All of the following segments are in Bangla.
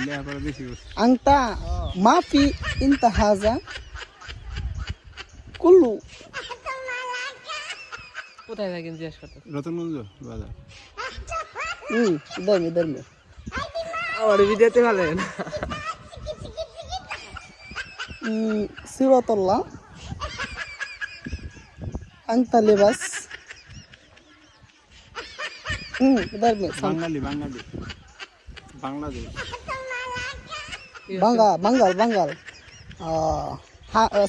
লেখাপড়া বেশি করছে। Anta mafi inta haza kullu. কোথায় থাকেন জিজ্ঞেস করতে? রতনগঞ্জ বাজার। Idar me. আমার ভিডিওতে ভালো লাগে না। Siratullah. Anta libas. Idar me. বাঙালি বাংলাদেশ। Bangal.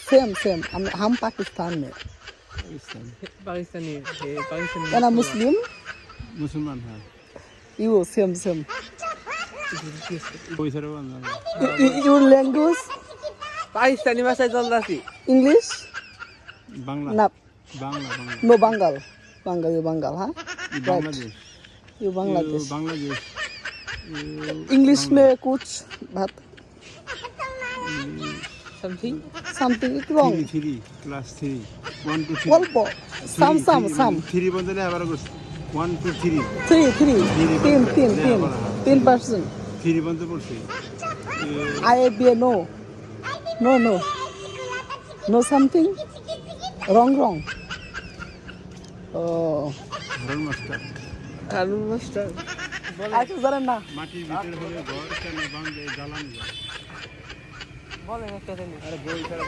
Same. हम पाकिस्तान में. Pakistan Pakistani Ana Muslim. মুসলমান হ্যাঁ। You same. পয়সার বাংলা Your language পাকিস্তানি ভাষায় চলতেছি। English? Bangla No, Bangla no Bengal. You Bengal, huh? Bangladesh You Bangladesh. Bangladesh English में कुछ बात something something is wrong. Three class 3 1 2 3 অল্প some 3 বন্ধ লেখাপড়া করছে 1 2 3 3% 3 বন্ধ পড়ছে I be no something wrong oh ধরন মাস্টার কারণ মাস্টার আচ্ছা জানেন না মাটির ভিতরে হলে ঘর কেন বাঁধে জ্বালানি বলেন একটা জিনিস। আরে বই ছাড়া